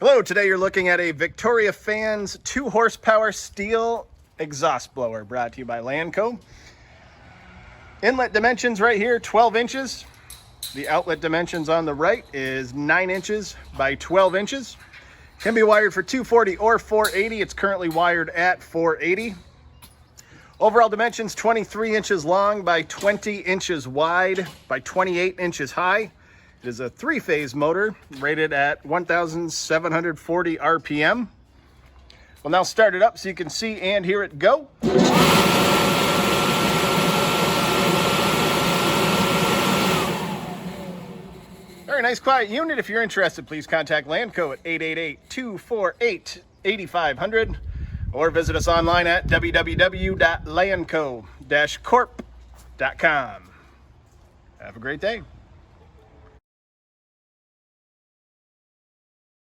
Hello, today you're looking at a Victoria Fans 2 horsepower steel exhaust blower brought to you by Lanco. Inlet dimensions right here, 12 inches. The outlet dimensions on the right is 9 inches by 12 inches. Can be wired for 240 or 480. It's currently wired at 480. Overall dimensions 23 inches long by 20 inches wide by 28 inches high. It is a 3-phase motor rated at 1,740 RPM. We'll now start it up so you can see and hear it go. Very nice, quiet unit. If you're interested, please contact Lanco at 888-248-8500 or visit us online at www.lanco-corp.com. Have a great day.